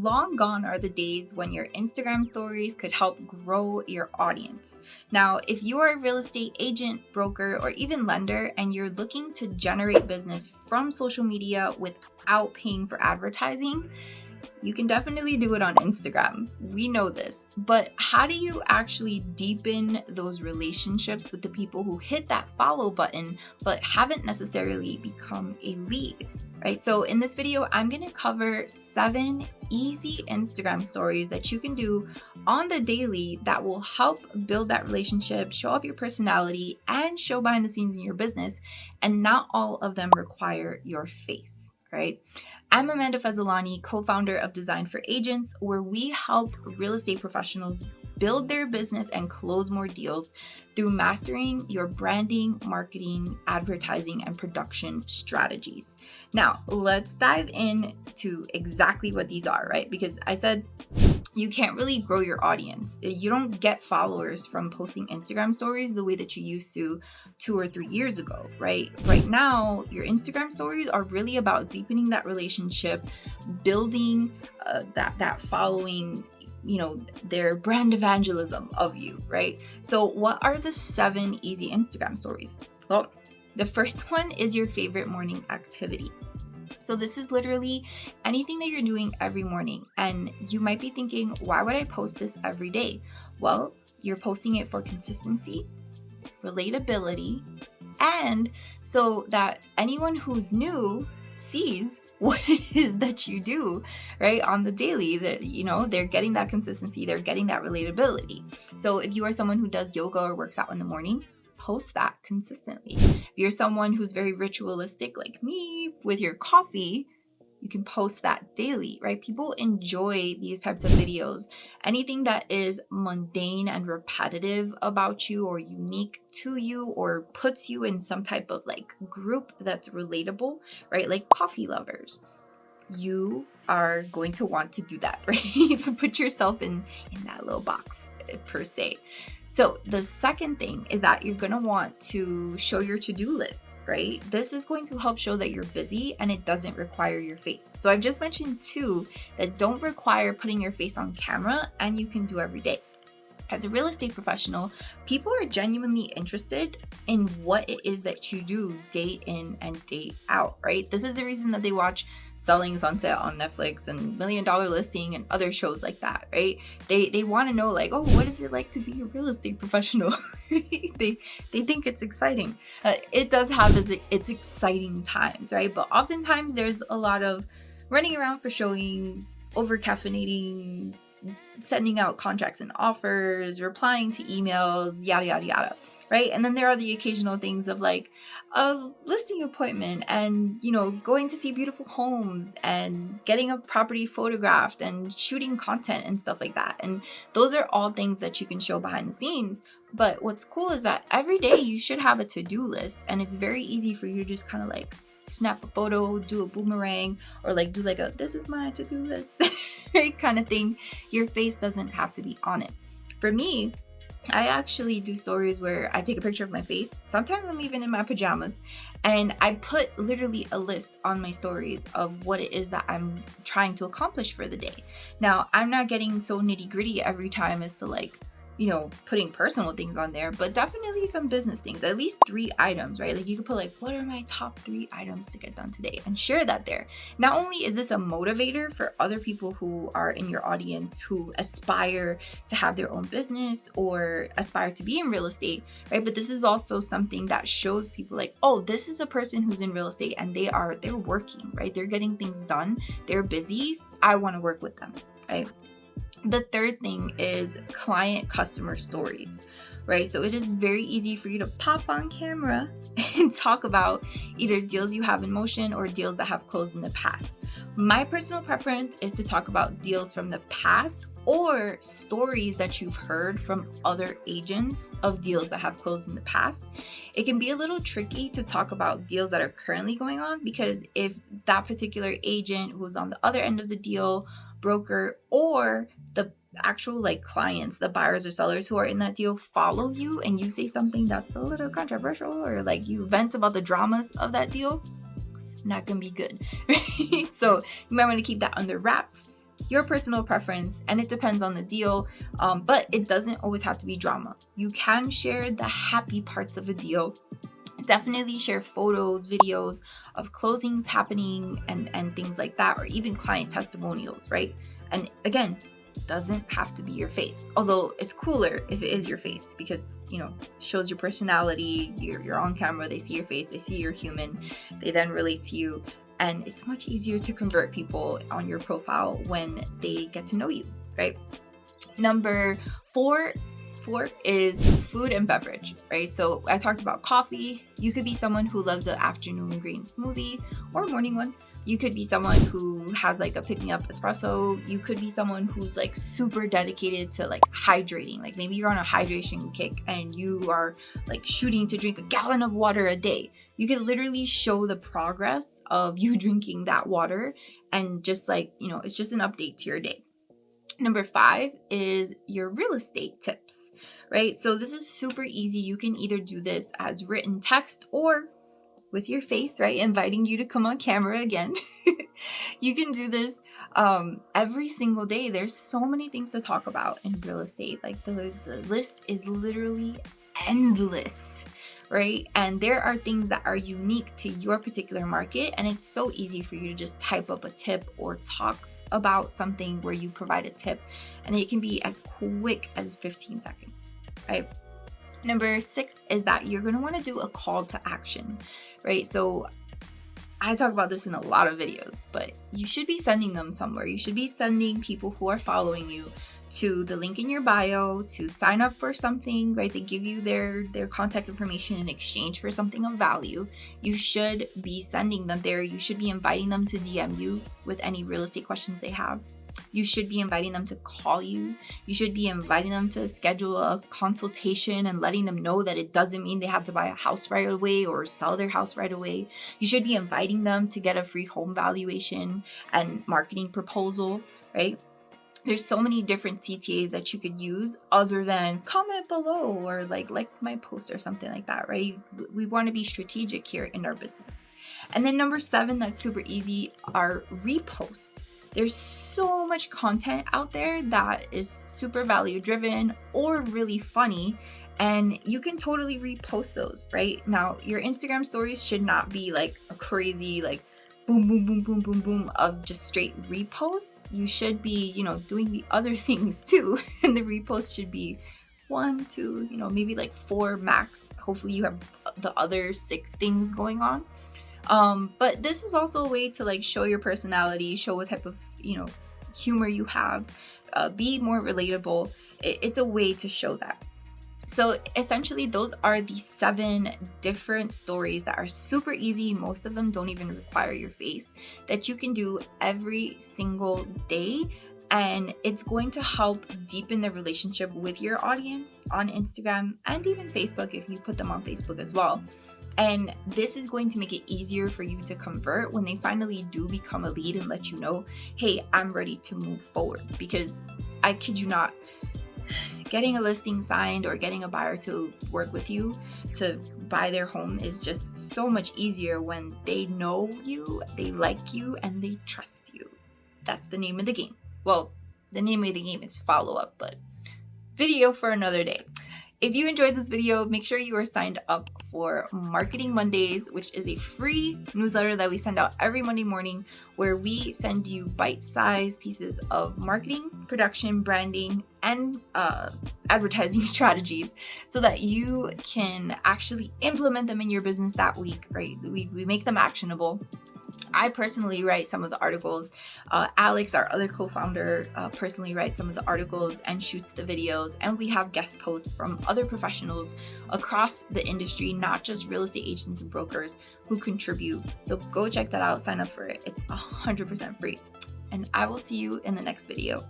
long gone are the days when your Instagram stories could help grow your audience. Now, if you are a real estate agent, broker, or even lender, and you're looking to generate business from social media without paying for advertising, you can definitely do it on Instagram. We know this. But how do you actually deepen those relationships with the people who hit that follow button but haven't necessarily become a lead, right? So in this video, I'm going to cover 7 easy Instagram stories that you can do on the daily that will help build that relationship, show off your personality, and show behind the scenes in your business. And not all of them require your face. Right? I'm Amanda Fezzolani, co-founder of Design for Agents, where we help real estate professionals build their business and close more deals through mastering your branding, marketing, advertising, and production strategies. Now, let's dive into exactly what these are, right? Because I said you can't really grow your audience. You don't get followers from posting Instagram stories the way that you used to 2 or 3 years ago, right? Right now, your Instagram stories are really about deepening that relationship, building that following, their brand evangelism of you, right? So what are the 7 easy Instagram stories? Well, the first one is your favorite morning activity. So this is literally anything that you're doing every morning. And you might be thinking, why would I post this every day? Well, you're posting it for consistency, relatability, and so that anyone who's new sees what it is that you do, right, on the daily, that, they're getting that consistency, they're getting that relatability. So if you are someone who does yoga or works out in the morning, post that consistently. If you're someone who's very ritualistic like me with your coffee, you can post that daily, right? People enjoy these types of videos. Anything that is mundane and repetitive about you or unique to you or puts you in some type of group that's relatable, right? Like coffee lovers. You are going to want to do that, right? Put yourself in that little box per se. So the second thing is that you're going to want to show your to-do list, right? This is going to help show that you're busy and it doesn't require your face. So I've just mentioned 2 that don't require putting your face on camera and you can do every day. As a real estate professional, people are genuinely interested in what it is that you do day in and day out, right? This is the reason that they watch Selling Sunset on Netflix and $1 Million Listing and other shows like that, right? They want to know what is it like to be a real estate professional? They think it's exciting. It does have its exciting times, right? But oftentimes there's a lot of running around for showings, over caffeinating, sending out contracts and offers, replying to emails, yada, yada, yada, right? And then there are the occasional things of a listing appointment and, going to see beautiful homes and getting a property photographed and shooting content and stuff like that. And those are all things that you can show behind the scenes. But what's cool is that every day you should have a to-do list, and it's very easy for you to just kind of snap a photo, do a boomerang, or do a this is my to-do list right kind of thing. Your face doesn't have to be on it. For me, I actually do stories where I take a picture of my face. Sometimes I'm even in my pajamas, and I put literally a list on my stories of what it is that I'm trying to accomplish for the day. Now, I'm not getting so nitty-gritty every time as to putting personal things on there, but definitely some business things, at least 3 items, right? You could put what are my top 3 items to get done today and share that there. Not only is this a motivator for other people who are in your audience who aspire to have their own business or aspire to be in real estate, right? But this is also something that shows people oh, this is a person who's in real estate and they're working, right? They're getting things done. They're busy. I want to work with them, right? The third thing is client customer stories, right? So it is very easy for you to pop on camera and talk about either deals you have in motion or deals that have closed in the past. My personal preference is to talk about deals from the past or stories that you've heard from other agents of deals that have closed in the past. It can be a little tricky to talk about deals that are currently going on, because if that particular agent who's on the other end of the deal, broker, or the actual clients, the buyers or sellers who are in that deal follow you and you say something that's a little controversial, or you vent about the dramas of that deal, it's not gonna be good, right? So you might want to keep that under wraps. your personal preference, and it depends on the deal, but it doesn't always have to be drama. You can share the happy parts of a deal. Definitely share photos, videos of closings happening and things like that, or even client testimonials, right? And again, doesn't have to be your face, although it's cooler if it is your face, because shows your personality. You're on camera, they see your face, they see you're human, they then relate to you, and it's much easier to convert people on your profile when they get to know you, right? Number four is food and beverage, right? So I talked about coffee. You could be someone who loves an afternoon green smoothie or morning one. You could be someone who has like a pick-me-up espresso. You could be someone who's like super dedicated to like hydrating. Like maybe you're on a hydration kick and you are like shooting to drink a gallon of water a day. You could literally show the progress of you drinking that water, and just like, it's just an update to your day. Number 5 is your real estate tips, right? So this is super easy. You can either do this as written text or with your face, right? Inviting you to come on camera again. You can do this every single day. There's so many things to talk about in real estate. Like the list is literally endless, right? And there are things that are unique to your particular market. And it's so easy for you to just type up a tip or talk about something where you provide a tip, and it can be as quick as 15 seconds, right? Number 6 is that you're going to want to do a call to action, right? So I talk about this in a lot of videos, but you should be sending them somewhere. You should be sending people who are following you to the link in your bio to sign up for something, right? They give you their contact information in exchange for something of value. You should be sending them there. You should be inviting them to DM you with any real estate questions they have. You should be inviting them to call you. You should be inviting them to schedule a consultation and letting them know that it doesn't mean they have to buy a house right away or sell their house right away. You should be inviting them to get a free home valuation and marketing proposal, right? There's so many different CTAs that you could use other than comment below or like my post or something like that, right? We want to be strategic here in our business. And then number 7, that's super easy, are reposts. There's so much content out there that is super value driven or really funny, and you can totally repost those, right? Now, your Instagram stories should not be like a crazy like boom, boom, boom, boom, boom, boom of just straight reposts. You should be, doing the other things too. And the reposts should be 1, 2, maybe like 4 max. Hopefully you have the other 6 things going on. But this is also a way to like show your personality, show what type of, humor you have, be more relatable. It's a way to show that. So essentially, those are the 7 different stories that are super easy. Most of them don't even require your face, that you can do every single day. And it's going to help deepen the relationship with your audience on Instagram and even Facebook if you put them on Facebook as well. And this is going to make it easier for you to convert when they finally do become a lead and let you know, hey, I'm ready to move forward. Because I kid you not, getting a listing signed or getting a buyer to work with you to buy their home is just so much easier when they know you, they like you, and they trust you. That's the name of the game. Well, the name of the game is follow-up, but video for another day. If you enjoyed this video, make sure you are signed up for Marketing Mondays, which is a free newsletter that we send out every Monday morning, where we send you bite-sized pieces of marketing, production, branding, and advertising strategies so that you can actually implement them in your business that week, right? We make them actionable. I personally write some of the articles. Alex, our other co-founder, personally writes some of the articles and shoots the videos. And we have guest posts from other professionals across the industry, not just real estate agents and brokers, who contribute. So go check that out, sign up for it. It's 100% free. And I will see you in the next video.